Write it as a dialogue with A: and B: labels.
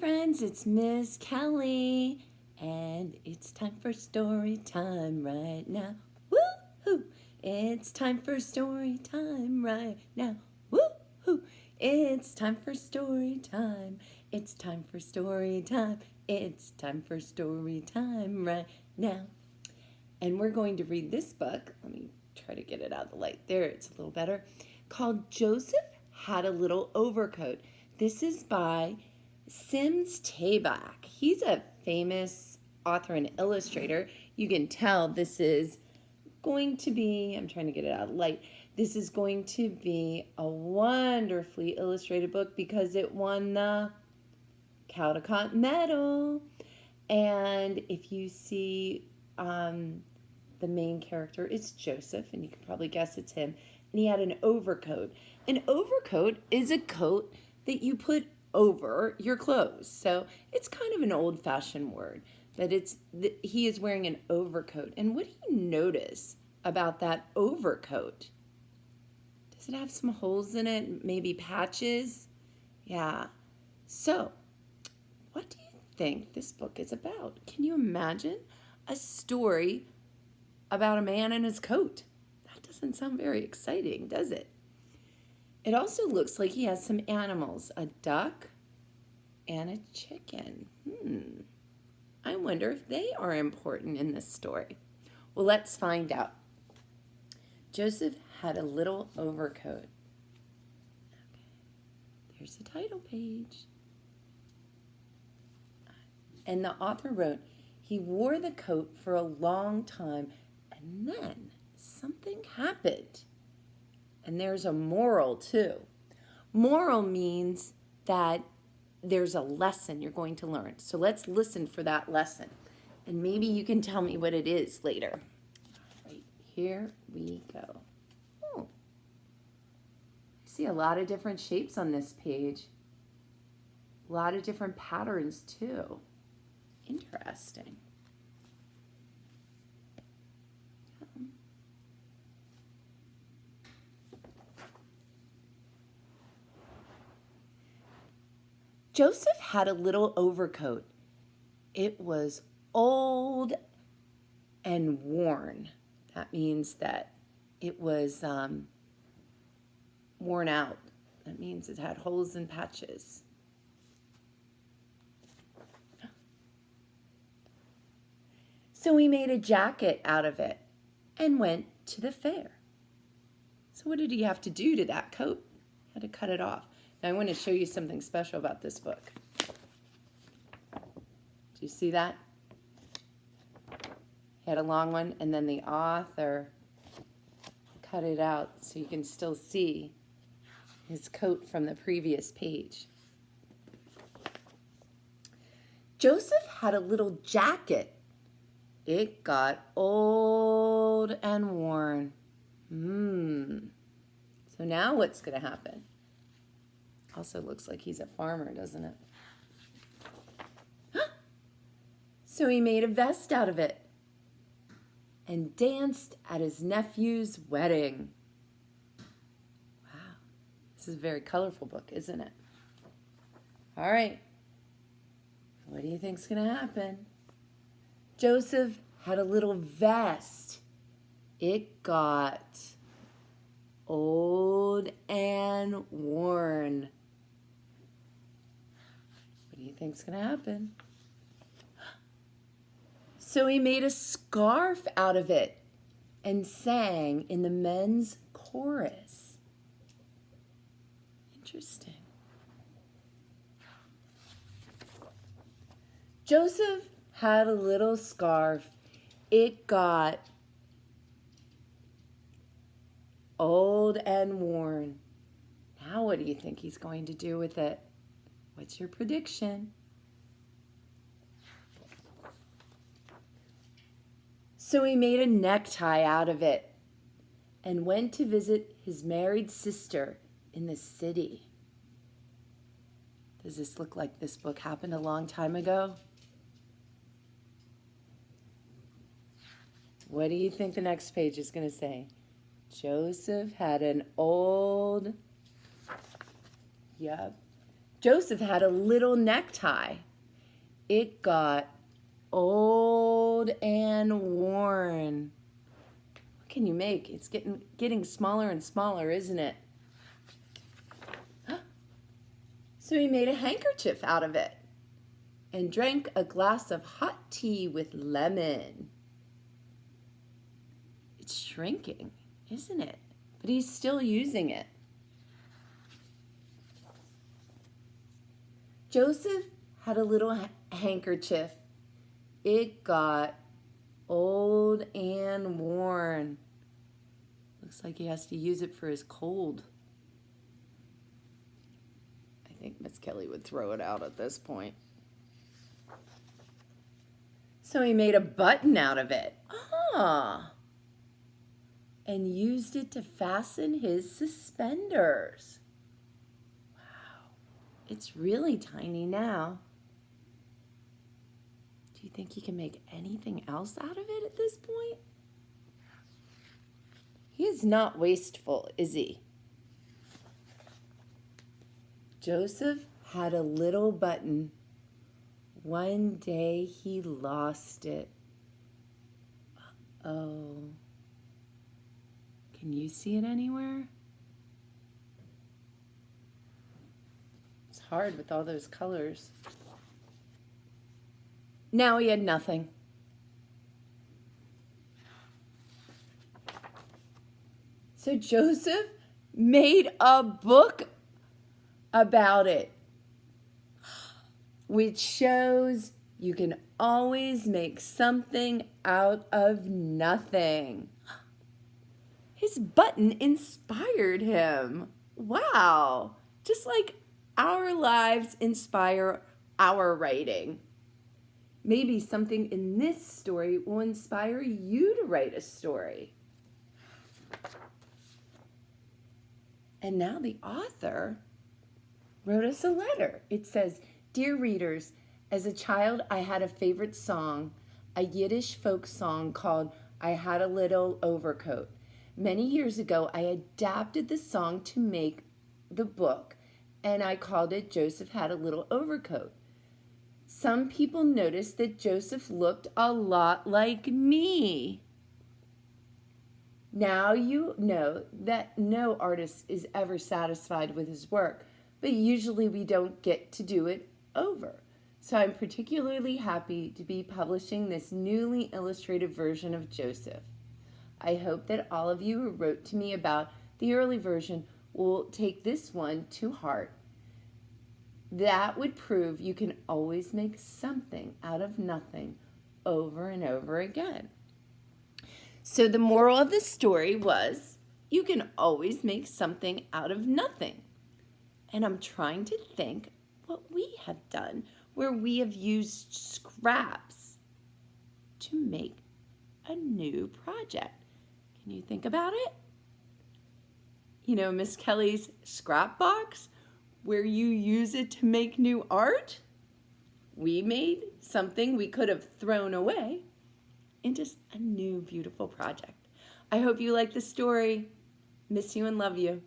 A: friends, it's Miss Kelley, and it's time for story time right now. Woo-hoo! It's time for story time right now. Woo-hoo! It's time for story time. It's time for story time. It's time for story time right now. And we're going to read this book. Let me try to get it out of the light. There, it's a little better. Called Joseph Had a Little Overcoat. This is by Taback. He's a famous author and illustrator. You can tell this is going to be, I'm trying to get it out of light, this is going to be a wonderfully illustrated book because it won the Caldecott Medal. And if you see the main character is Joseph, and you can probably guess it's him, and he had an overcoat. An overcoat is a coat that you put over your clothes. So it's kind of an old-fashioned word, but he is wearing an overcoat. And what do you notice about that overcoat? Does it have some holes in it? Maybe patches? Yeah. So, what do you think this book is about? Can you imagine a story about a man and his coat? That doesn't sound very exciting, does it? It also looks like he has some animals, a duck and a chicken. I wonder if they are important in this story. Well, let's find out. Joseph had a little overcoat. Okay. There's the title page. And the author wrote, he wore the coat for a long time, and then something happened. And there's a moral too. Moral means that there's a lesson you're going to learn. So let's listen for that lesson. And maybe you can tell me what it is later. All right, here we go. Oh, I see a lot of different shapes on this page. A lot of different patterns too. Interesting. Joseph had a little overcoat. It was old and worn. That means that it was worn out. That means it had holes and patches. So he made a jacket out of it and went to the fair. So what did he have to do to that coat? He had to cut it off. Now I want to show you something special about this book. Do you see that? He had a long one, and then the author cut it out so you can still see his coat from the previous page. Joseph had a little jacket. It got old and worn. So now what's going to happen? Also looks like he's a farmer, doesn't it? So he made a vest out of it and danced at his nephew's wedding. Wow, this is a very colorful book, isn't it? All right, what do you think's going to happen? Joseph had a little vest. It got old and worn. What do you think's going to happen? So he made a scarf out of it and sang in the men's chorus. Interesting. Joseph had a little scarf. It got old and worn. Now what do you think he's going to do with it? What's your prediction? So he made a necktie out of it and went to visit his married sister in the city. Does this look like this book happened a long time ago? What do you think the next page is going to say? Joseph had an old, Joseph had a little necktie. It got old and worn. What can you make? It's getting smaller and smaller, isn't it? So he made a handkerchief out of it and drank a glass of hot tea with lemon. It's shrinking, isn't it? But he's still using it. Joseph had a little handkerchief. It got old and worn. Looks like he has to use it for his cold. I think Miss Kelley would throw it out at this point. So he made a button out of it. And used it to fasten his suspenders. Wow, it's really tiny now. Do you think he can make anything else out of it at this point? He is not wasteful, is he? Joseph had a little button. One day he lost it. Oh. Can you see it anywhere? It's hard with all those colors. Now he had nothing. So Joseph made a book about it, which shows you can always make something out of nothing. His button inspired him. Wow. Just like our lives inspire our writing. Maybe something in this story will inspire you to write a story. And now the author wrote us a letter. It says, "Dear readers, as a child I had a favorite song, a Yiddish folk song called I Had a Little Overcoat. Many years ago, I adapted the song to make the book, and I called it Joseph Had a Little Overcoat. Some people noticed that Joseph looked a lot like me. Now you know that no artist is ever satisfied with his work, but usually we don't get to do it over. So I'm particularly happy to be publishing this newly illustrated version of Joseph. I hope that all of you who wrote to me about the early version will take this one to heart. That would prove you can always make something out of nothing over and over again." So the moral of the story was, you can always make something out of nothing. And I'm trying to think what we have done where we have used scraps to make a new project. Can you think about it? You know, Miss Kelley's scrap box, where you use it to make new art? We made something we could have thrown away into a new beautiful project. I hope you like the story. Miss you and love you.